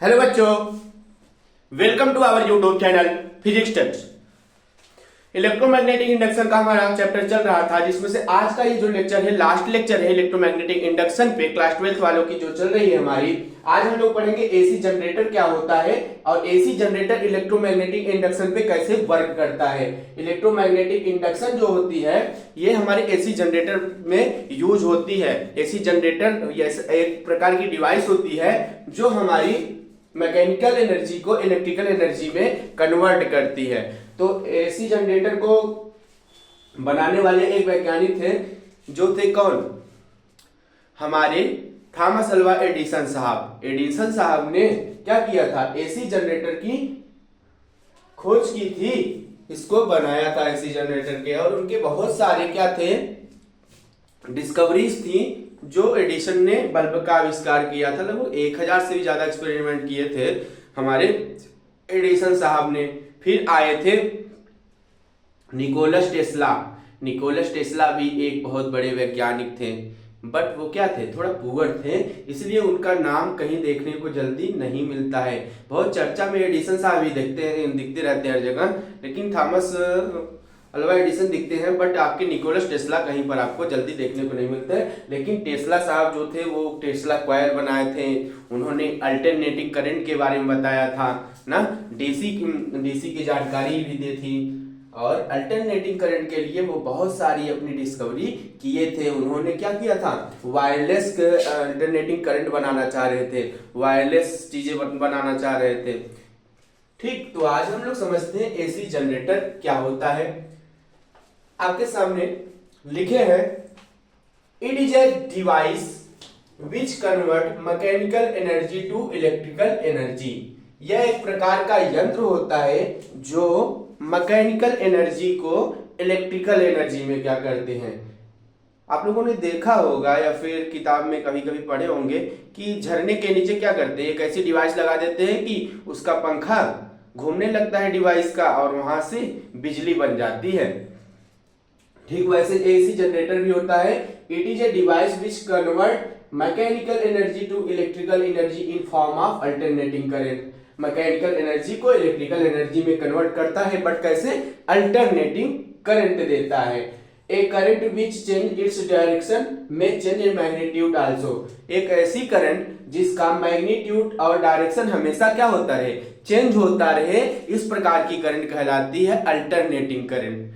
Hello बच्चों, welcome to our YouTube channel physics tips. Electromagnetic induction का हमारा chapter चल रहा था, जिसमें से आज का ये जो लेक्चर है लास्ट लेक्चर है इलेक्ट्रोमैग्नेटिक इंडक्शन पे, क्लास 12th वालों की जो चल रही है हमारी। आज हम लोग पढ़ेंगे एसी जनरेटर क्या होता है और एसी जनरेटर इलेक्ट्रोमैग्नेटिक इंडक्शन पे कैसे वर्क करता है। इलेक्ट्रोमैग्नेटिक इंडक्शन जो होती है ये हमारे एसी जनरेटर में यूज होती है। एसी जनरेटर एक प्रकार की डिवाइस होती है जो हमारी मैकेनिकल एनर्जी को इलेक्ट्रिकल एनर्जी में कन्वर्ट करती है। तो एसी जनरेटर को बनाने वाले एक वैज्ञानिक थे, जो थे कौन? हमारे थॉमस अल्वा एडिसन साहब। एडिसन साहब ने क्या किया था? एसी जनरेटर की खोज की थी, इसको बनाया था एसी जनरेटर के। और उनके बहुत सारे क्या थे? डिस्कवरीज थी जो एडिसन ने बल्ब का आविष्कार किया था। लगभग 1000 से भी ज्यादा एक्सपेरिमेंट किए थे हमारे एडिसन साहब ने। फिर आए थे निकोलस टेस्ला। निकोलस टेस्ला भी एक बहुत बड़े वैज्ञानिक थे, बट वो क्या थे? थोड़ा पुअर थे, इसलिए उनका नाम कहीं देखने को जल्दी नहीं मिलता है। बहुत चर्चा में एडिसन साहब ही दिखते रहते हैं हर जगह, लेकिन थॉमस अल्वा एडिसन दिखते हैं, बट आपके निकोलस टेस्ला कहीं पर आपको जल्दी देखने को नहीं मिलते। लेकिन टेस्ला साहब जो थे वो टेस्ला कॉइल बनाए थे। उन्होंने अल्टरनेटिंग करंट के बारे में बताया था ना, डीसी की जानकारी भी दी थी। और अल्टरनेटिंग करंट के लिए वो बहुत सारी अपनी डिस्कवरी किए थे। उन्होंने क्या किया था? वायरलेस अल्टरनेटिंग करंट बनाना चाह रहे थे, वायरलेस चीजें बनाना चाह रहे थे। ठीक, तो आज हम लोग समझते हैं एसी जनरेटर क्या होता है। आपके सामने लिखे हैं, it is a device which convert mechanical energy to electrical energy. यह एक प्रकार का यंत्र होता है जो मैकेनिकल एनर्जी को इलेक्ट्रिकल एनर्जी में क्या करते हैं। आप लोगों ने देखा होगा या फिर किताब में कभी कभी पढ़े होंगे कि झरने के नीचे क्या करते हैं? एक ऐसी डिवाइस लगा देते हैं कि उसका पंखा घूमने लगता है डिवाइस का, और वहां से बिजली बन जाती है। ठीक वैसे एसी जनरेटर भी होता है। It is a device which convert mechanical energy to electrical energy in form of alternating current. Mechanical energy को इलेक्ट्रिकल एनर्जी में कन्वर्ट करता है, बट कैसे? अल्टरनेटिंग करंट देता है। A current which change its direction में चेंज इन मैग्नीट्यूड आल्सो। एक ऐसी करंट जिसका मैग्नीट्यूड और डायरेक्शन हमेशा क्या होता रहे? चेंज होता रहे, इस प्रकार की करंट कहलाती है अल्टरनेटिंग करंट।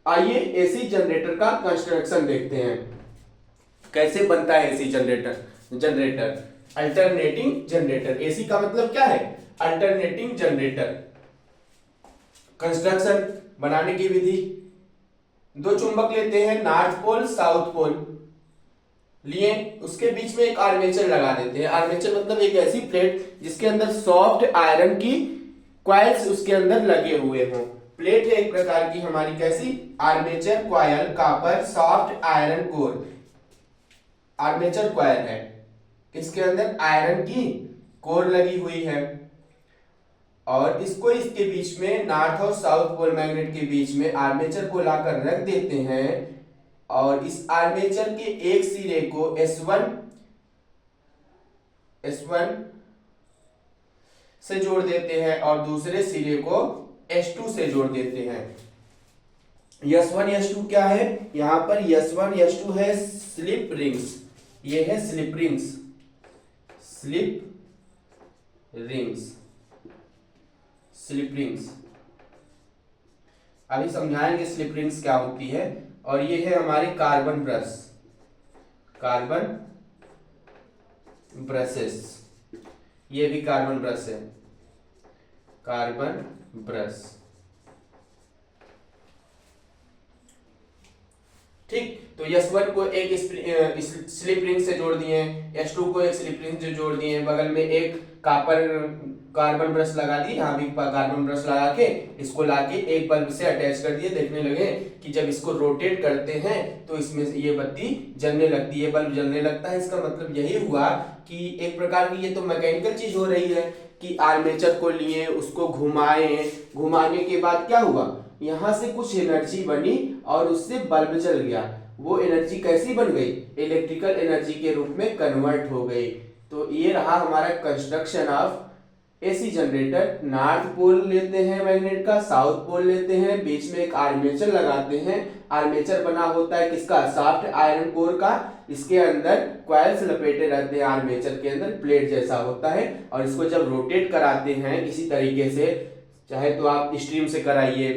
आइए एसी जनरेटर का कंस्ट्रक्शन देखते हैं, कैसे बनता है AC generator alternating generator. AC का मतलब क्या है? Alternating generator. कंस्ट्रक्शन बनाने की विधि, दो चुंबक लेते हैं, नॉर्थ पोल साउथ पोल लिए, उसके बीच में एक आर्मेचर लगा देते हैं। आर्मेचर मतलब एक ऐसी प्लेट जिसके अंदर सॉफ्ट आयरन की कॉइल्स उसके अंदर लगे हुए हों। प्लेट है एक प्रकार की हमारी, कैसी? Armature coil, copper soft iron core. Armature coil है, इसके अंदर आयरन की कोर लगी हुई है, और इसको इसके बीच में नॉर्थ और साउथ पोल मैग्नेट के बीच में आर्मेचर को लाकर रख देते हैं। और इस आर्मेचर के एक सिरे को S1 से जोड़ देते हैं और दूसरे सिरे को S2 से जोड़ देते हैं। S1 S2 क्या है? यहां पर S1 S2 है स्लिप रिंग्स। ये है स्लिप रिंग्स, स्लिप रिंग्स अभी समझाएंगे स्लिप रिंग्स क्या होती है। और ये है हमारे कार्बन ब्रशेस। ये भी कार्बन ब्रश है, कार्बन ब्रश। ठीक, तो S1 को एक स्लिप रिंग से जोड़ दिए, S2 को एक स्लिप रिंग से जोड़ दिए, बगल में एक कार्बन ब्रश लगा दी, यहाँ भी कार्बन ब्रश लगा के इसको लाके एक बल्ब से अटैच कर दिए। देखने लगे कि जब इसको रोटेट करते हैं तो इसमें से ये बत्ती जलने लगती है, बल्ब जलने लगता है। इसका मतलब यही हुआ कि एक प्रकार की ये तो मैकेनिकल चीज हो रही है कि आर्मेचर को लिए, उसको घुमाने के बाद क्या हुआ? यहां से कुछ एनर्जी बनी और उससे बल्ब जल गया। वो एनर्जी कैसी बन गई? इलेक्ट्रिकल एनर्जी के रूप में कन्वर्ट हो गई। तो ये रहा हमारा construction of AC generator. North pole लेते हैं मैग्नेट का, साउथ पोल लेते हैं, बीच में एक आर्मेचर लगाते हैं। आर्मेचर बना होता है किसका? सॉफ्ट आयरन कोर का। इसके अंदर कॉइल्स लपेटे रहते हैं, आर्मेचर के अंदर प्लेट जैसा होता है। और इसको जब रोटेट कराते हैं किसी तरीके से, चाहे तो आप स्टीम से कराइए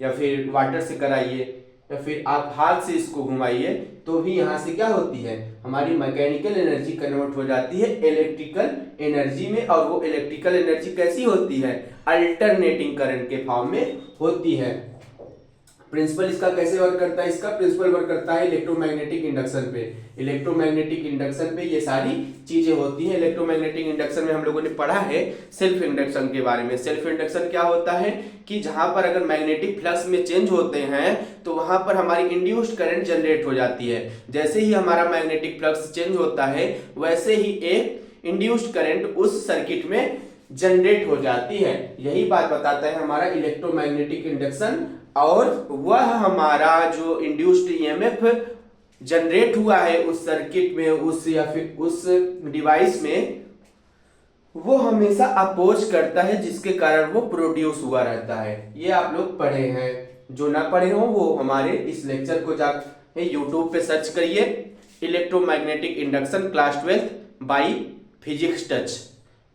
या फिर वाटर से कराइए या फिर आप हाथ से इसको घुमाइए, तो भी यहाँ से क्या होती है, हमारी मैकेनिकल एनर्जी कन्वर्ट हो जाती है इलेक्ट्रिकल एनर्जी में। और वो इलेक्ट्रिकल एनर्जी कैसी होती है? अल्टरनेटिंग करंट के फॉर्म में होती है। प्रिंसिपल इसका कैसे वर्क करता है? इसका प्रिंसिपल वर्क करता है इलेक्ट्रोमैग्नेटिक इंडक्शन पे। इलेक्ट्रोमैग्नेटिक इंडक्शन पे ये सारी चीजें होती हैं। इलेक्ट्रोमैग्नेटिक इंडक्शन में हम लोगों ने पढ़ा है सेल्फ इंडक्शन के बारे में। सेल्फ इंडक्शन क्या होता है कि जहां पर अगर मैग्नेटिक फ्लक्स में चेंज होते हैं तो वहां पर हमारी इंड्यूस्ड करंट जनरेट हो जाती है। जैसे ही हमारा मैग्नेटिक फ्लक्स चेंज होता है वैसे ही एक इंड्यूस्ड करंट उस सर्किट में जनरेट हो जाती है। यही बात बताता है हमारा इलेक्ट्रोमैग्नेटिक इंडक्शन। और वह हमारा जो इंड्यूस्ड ईएमएफ जनरेट हुआ है उस सर्किट में, उस या फिर उस डिवाइस में, वो हमेशा अपोज करता है, जिसके कारण वो प्रोड्यूस हुआ रहता है। ये आप लोग पढ़े हैं। जो ना पढ़े हो वो हमारे इस लेक्चर को जाकर यूट्यूब पे सर्च करिए, electromagnetic induction class 12 by Physics Touch,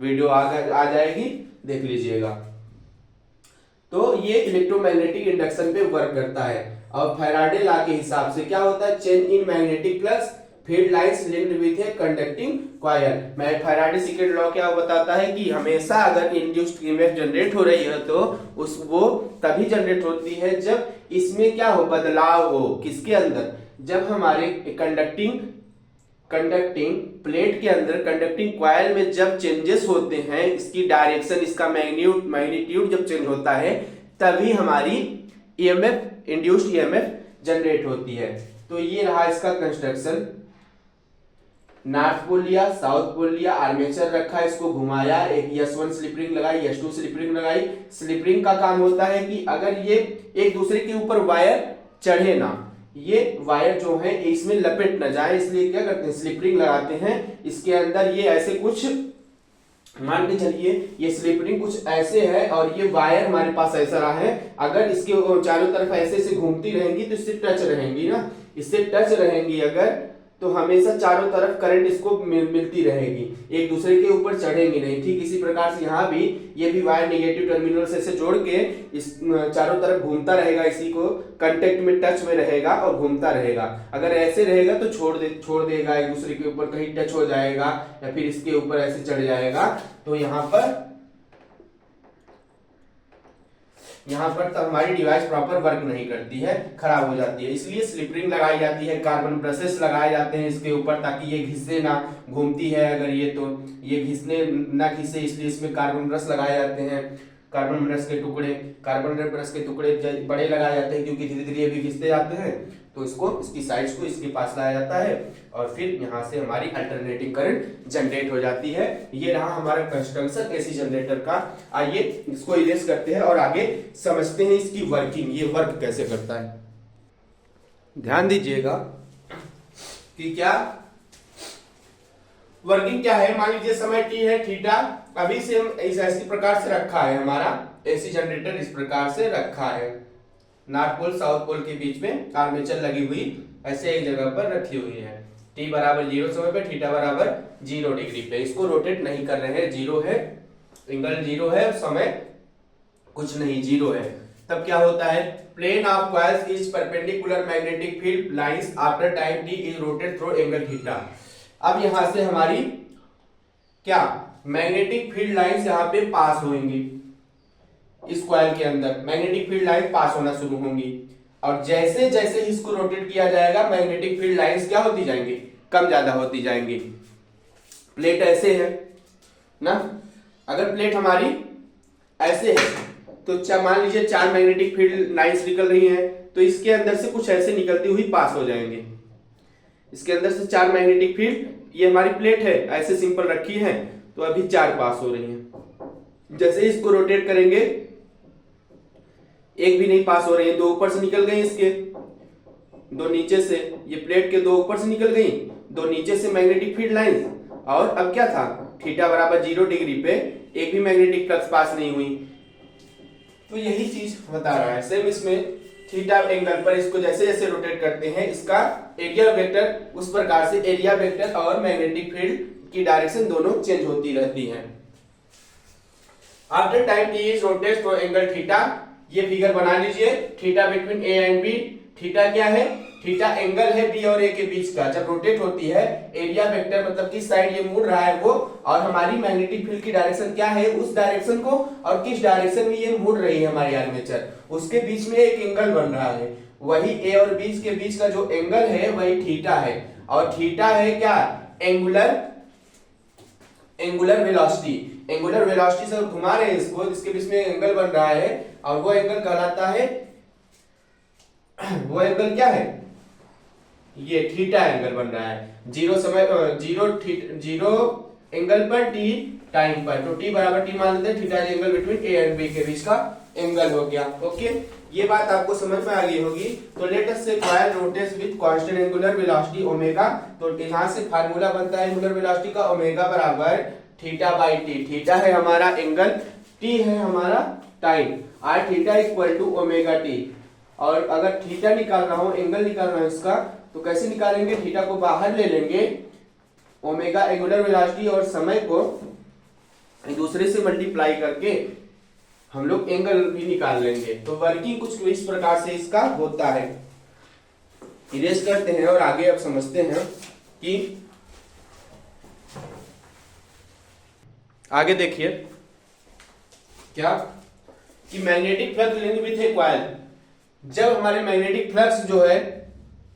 video आ जाएगी, देख लीजिएगा। तो ये इलेक्ट्रोमैग्नेटिक इंडक्शन पे वर्क करता है। और फैराडे लॉ के हिसाब से क्या होता है? Change in magnetic flux, field lines linked with a conducting coil. मैं फैराडे सेकंड लॉ क्या बताता है कि हमेशा अगर इंड्यूस्ड ईएमएफ जनरेट हो रही है तो वो तभी जनरेट होती है जब इसमें क्या हो, बदलाव हो। किसके अंदर? जब हमारे कंडक्टिंग प्लेट के अंदर, कंडक्टिंग कॉइल में जब चेंजेस होते हैं, इसकी डायरेक्शन, इसका मैग्नीट्यूड जब चेंज होता है, तभी हमारी ईएमएफ, इंड्यूस्ड ईएमएफ जनरेट होती है। तो ये रहा इसका कंस्ट्रक्शन। नॉर्थ पोल लिया, साउथ पोल लिया, आर्मेचर रखा, इसको घुमाया, एक S1 स्लिप रिंग लगाई, S2 स्लिप रिंग लगाई। स्लिप रिंग का काम होता है कि अगर ये एक दूसरे के ऊपर वायर चढ़े ना, ये वायर जो है इसमें लपेट न जाए, इसलिए क्या करते हैं, स्लिप रिंग लगाते हैं। इसके अंदर ये ऐसे कुछ मान के चलिए, ये स्लिप रिंग कुछ ऐसे है और ये वायर हमारे पास ऐसा रहा है। अगर इसके चारों तरफ ऐसे से घूमती रहेंगी तो इससे टच रहेंगी ना, इससे टच रहेंगी अगर, तो हमेशा चारों तरफ करंट इसको मिलती रहेगी, एक दूसरे के ऊपर चढ़ेंगी नहीं। ठीक इसी प्रकार से यहाँ भी ये भी वायर नेगेटिव टर्मिनल से जोड़ के इस चारों तरफ घूमता रहेगा, इसी को कांटेक्ट में, टच में रहेगा और घूमता रहेगा। अगर ऐसे रहेगा तो छोड़ देगा, एक दूसरे के ऊपर कहीं टच हो जाएगा या फिर इसके ऊपर ऐसे चढ़ जाएगा। तो यहाँ पर तो हमारी डिवाइस प्रॉपर वर्क नहीं करती है, खराब हो जाती है। इसलिए स्लिप रिंग लगाई जाती है, कार्बन ब्रशेस लगाए जाते हैं इसके ऊपर, ताकि ये घिसे ना, घूमती है अगर ये तो ये घिसने ना घिसे, इसलिए इसमें कार्बन ब्रश लगाए जाते हैं। कार्बन ब्रश के टुकड़े बड़े लगाए जाते हैं, क्योंकि धीरे धीरे ये भी घिसते जाते हैं। तो इसको, इसकी साइड्स को इसके पास लाया जाता है और फिर यहाँ से हमारी अल्टरनेटिंग करंट जनरेट हो जाती है। ये रहा हमारा कंस्ट्रक्शन एसी जनरेटर का। आइए इसको इरेज करते हैं और आगे समझते हैं इसकी वर्किंग, ये वर्क कैसे करता है। ध्यान दीजिएगा कि क्या वर्किंग क्या है। मान लीजिए समय t है थीटा, अभी से हम इसी प्रकार से रखा है, हमारा एसी जनरेटर इस प्रकार से रखा है, नॉर्थ पोल साउथ पोल के बीच में आर्मेचर लगी हुई ऐसे एक जगह पर रखी हुई है। t बराबर 0 समय पे, थीटा बराबर 0 डिग्री पे। इसको रोटेट नहीं कर रहे हैं, 0 है, एंगल 0 है, समय कुछ नहीं, 0 है। तब क्या होता है, plane of coils is perpendicular magnetic field lines after time t is rotate through angle theta. अब यहां से हमारी क्या मैग्नेटिक फील्ड लाइंस यहां पे पास होंगी, इस कॉइल के अंदर मैग्नेटिक फील्ड लाइन पास होना शुरू होंगी। और जैसे जैसे इसको रोटेट किया जाएगा मैग्नेटिक फील्ड लाइंस क्या होती जाएंगी, कम ज्यादा होती जाएंगी। प्लेट ऐसे है ना, अगर प्लेट हमारी ऐसे है तो मान लीजिए 4 मैग्नेटिक फील्ड लाइंस निकल रही हैं, तो इसके अंदर से कुछ ऐसे निकलती हुई पास हो जाएंगे। इसके अंदर से 4 मैग्नेटिक फील्ड, ये हमारी प्लेट है ऐसे सिंपल रखी है, तो अभी 4 पास हो रही हैं। जैसे इसको रोटेट करेंगे एक भी नहीं पास हो रही है, 2 ऊपर से निकल गई, इसके 2 नीचे से, ये प्लेट के 2 ऊपर से निकल गई, 2 नीचे से मैग्नेटिक फील्ड लाइन, और अब क्या था, थीटा बराबर 0 डिग्री पे एक भी मैग्नेटिक फ्लक्स पास नहीं हुई। तो यही चीज बता रहा है। सेम इसमें थीटा एंगल पर इसको जैसे जैसे रोटेट करते हैं इसका एरिया वेक्टर उस प्रकार से एरिया वेक्टर और मैग्नेटिक फील्ड की डायरेक्शन दोनों चेंज होती रहती है। After time T is rotate to angle theta, ये फिगर बना लीजिए, theta between A and B. Theta क्या है, थीटा एंगल है बी और ए के बीच का। जब रोटेट होती है एरिया वेक्टर मतलब किस साइड ये मुड़ रहा है वो, और हमारी मैग्नेटिक फील्ड की डायरेक्शन क्या है उस डायरेक्शन को, और किस डायरेक्शन में ये मुड़ रही है हमारी आर्मेचर, उसके बीच में एक एंगल बन रहा है। वही ए और बी के बीच का जो एंगल है वही थीटा है। और थीटा है क्या, एंगुलर वेलोसिटी। एंगुलर वेलोसिटी से घुमा रहे हैं इसको, इसके बीच में एंगल बन रहा है और वो एंगल कहलाता है, वो एंगल क्या है, ये थीटा एंगल बन रहा है। जीरो समय जीरो एंगल पर टी टाइम पर, तो टी बराबर टी मान लेते हैं, theta angle between A and B के बीच का एंगल हो गया। ओके, ये बात आपको समझ में आ गई होगी। तो let us say coil rotates with constant angular velocity omega. तो यहां से फार्मूला बनता है एंगुलर वेलोसिटी का, ओमेगा बराबर थीटा बाई टी। थीटा है हमारा एंगल, टी है हमारा time, or theta equal to omega T. और अगर थीटा निकाल रहा हूं, एंगल निकाल रहा हूं इसका, तो कैसे निकालेंगे, थीटा को बाहर ले लेंगे, ओमेगा एंगुलर वेलोसिटी और समय को एक दूसरे से मल्टीप्लाई करके हम लोग एंगल भी निकाल लेंगे। तो वर्किंग कुछ इस प्रकार से इसका होता है। इरेज करते हैं और आगे अब समझते हैं कि आगे देखिए क्या कि magnetic flux link with A coil. जब हमारे मैग्नेटिक फ्लक्स जो है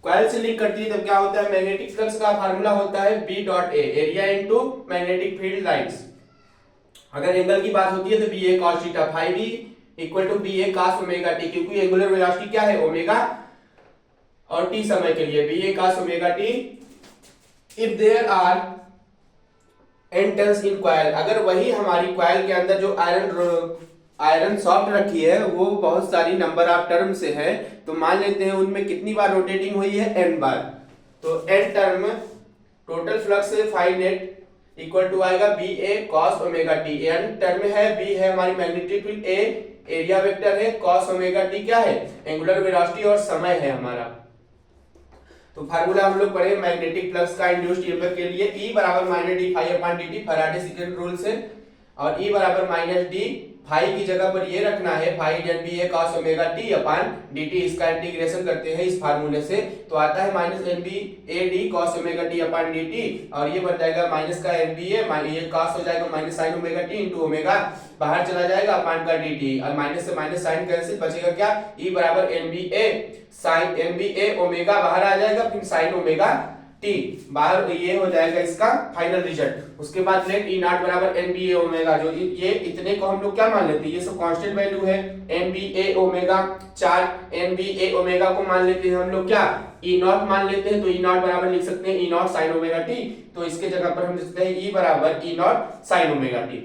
कॉइल से लिंक करती है तब क्या होता है, मैग्नेटिक फ्लक्स का फार्मूला होता है B dot A, area into magnetic field lines. अगर एंगल की बात होती है तो B A cos theta, phi B equal to B A cos omega T, क्योंकि एंगुलर वेलोसिटी क्या है ओमेगा और टी समय के लिए B A cos omega T. If there are n turns in coil, अगर वही हमारी कॉइल के अंदर जो आयरन सॉफ्ट रखी है वो बहुत सारी नंबर ऑफ टर्म से है, तो मान लेते हैं उनमें कितनी बार रोटेटिंग हुई है, n बार। तो n term total flux phi net equal to आएगा B A cos omega T. n term है, b है हमारी magnetic field, a area vector है, cos ओमेगा टी क्या है एंगुलर वेलोसिटी और समय है हमारा। तो फार्मूला हम लोग पढ़े मैग्नेटिक फ्लक्स का इंड्यूस्ड ईएमएफ के लिए, E बराबर minus D phi upon D T Faraday second rule से, और E बराबर माइनस डी फाई की जगह पर ये रखना है phi del B A cos omega T upon dt। इसका इंटीग्रेशन करते हैं इस फार्मूले से तो आता है minus N B A D cos omega T upon dt, और ये बन जाएगा माइनस का एन बी ए, ये cos हो जाएगा minus sin omega T into omega, बाहर चला जाएगा अपॉन का dt, और माइनस से माइनस साइन कैंसिल, बचेगा क्या E बराबर N B A sign N B A omega बाहर आ जाएगा, फिर sin ओमेगा टी बाहर, ये हो जाएगा इसका फाइनल रिजल्ट। उसके बाद लेट ई नॉट बराबर एन बी ए ओमेगा, जो ये इतने को हम लोग क्या मान लेते हैं, ये सब कांस्टेंट वैल्यू है, N B A omega 4 N B A omega को मान लेते हैं हम लोग क्या ई नॉट मान लेते हैं, तो ई नॉट बराबर लिख सकते हैं ई नॉट साइन ओमेगा टी। तो इसके जगह पर हम लिख सकते हैं ई बराबर ई नॉट साइन ओमेगा टी।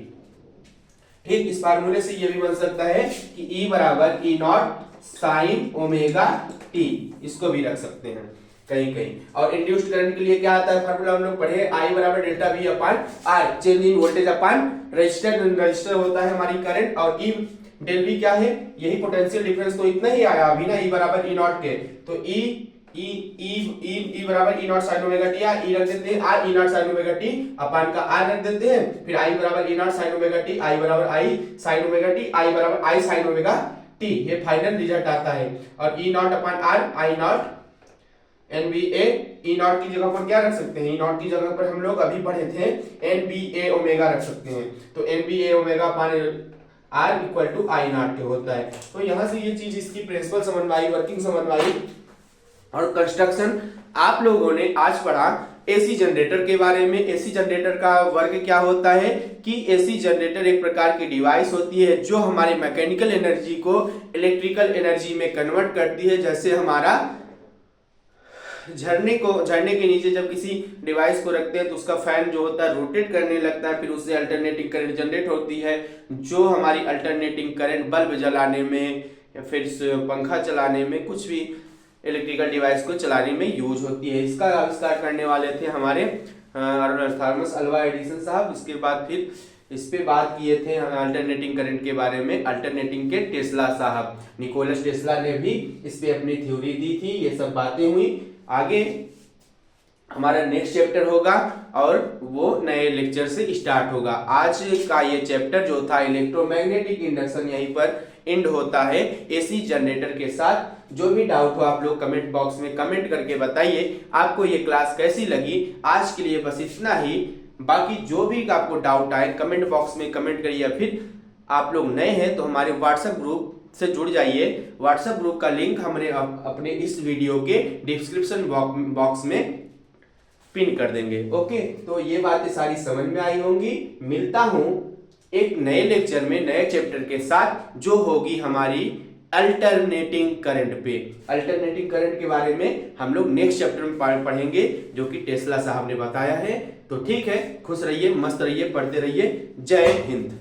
ठीक, इस फार्मूले से ये भी बन सकता है कि ई बराबर ई नॉट साइन ओमेगा टी, इसको भी रख सकते हैं कहीं कहीं। और इंड्यूस्ड करंट के लिए क्या आता है फार्मूला हम लोग पढ़े, I बराबर delta V upon R, change in voltage upon register होता है हमारी करंट, और E डेल V क्या है, यही पोटेंशियल डिफरेंस, तो इतना ही आया अभी ना E बराबर E नॉट के, तो E बराबर E nought sine omega T, E रख देते हैं R E nought sine omega T upon का R रख देते हैं, फिर I बराबर E nought sine omega T, I बराबर I sine omega T, I बराबर I साइन ओमेगा टी, ये फाइनल रिजल्ट आता है। और E nought upon R I nought N B A, E nought की जगह पर क्या रख सकते हैं, ई नॉट की जगह पर हम लोग अभी पढ़े थे एन बी ए ओमेगा रख सकते हैं, तो N B A omega upon R equal to I nought के होता है। तो यहां से ये चीज इसकी प्रिंसिपल समझ में आई, वर्किंग समझ में आई। और कंस्ट्रक्शन आप लोगों ने आज पढ़ा एसी जनरेटर के बारे में। एसी जनरेटर का वर्क क्या होता है कि एसी जनरेटर एक प्रकार की डिवाइस होती है जो हमारे मैकेनिकल एनर्जी को इलेक्ट्रिकल एनर्जी में कन्वर्ट करती है। जैसे हमारा झरने के नीचे जब किसी डिवाइस को रखते हैं तो उसका फैन जो होता है रोटेट करने लगता है, फिर उससे अल्टरनेटिंग करंट जनरेट होती है, जो हमारी अल्टरनेटिंग करंट बल्ब जलाने में या फिर पंखा चलाने में कुछ भी इलेक्ट्रिकल डिवाइस को चलाने में यूज होती है। इसका आविष्कार करने वाले थे हमारे थॉमस अल्वा एडिसन साहब। इसके बाद फिर इस पे बात किए थे अल्टरनेटिंग करंट के बारे में अल्टरनेटिंग के टेस्ला साहब। निकोलस टेस्ला ने भी इस पे अपनी थ्योरी दी थी। ये सब बातें हुई। आगे हमारा नेक्स्ट चैप्टर होगा और वो नए लेक्चर से स्टार्ट होगा। आज का ये चैप्टर जो था इलेक्ट्रोमैग्नेटिक इंडक्शन, यहीं पर एंड होता है एसी जनरेटर के साथ। जो भी डाउट हो आप लोग कमेंट बॉक्स में कमेंट करके बताइए आपको ये क्लास कैसी लगी। आज के लिए बस इतना ही। बाकी जो भी आपको डाउट आए कमेंट बॉक्स में कमेंट करिए। फिर आप लोग नए हैं तो हमारे व्हाट्सएप ग्रुप से जुड़ जाइए। व्हाट्सएप ग्रुप का लिंक हमने अपने इस वीडियो के डिस्क्रिप्शन बॉक्स में पिन कर देंगे। ओके, तो ये बातें सारी समझ में आई होंगी। मिलता हूं एक नए लेक्चर में नए चैप्टर के साथ, जो होगी हमारी अल्टरनेटिंग करंट पे। अल्टरनेटिंग करंट के बारे में हम लोग नेक्स्ट चैप्टर में पढ़ेंगे, जो कि टेस्ला साहब ने बताया है। तो ठीक है, खुश रहिए, मस्त रहिए, पढ़ते रहिए। जय हिंद।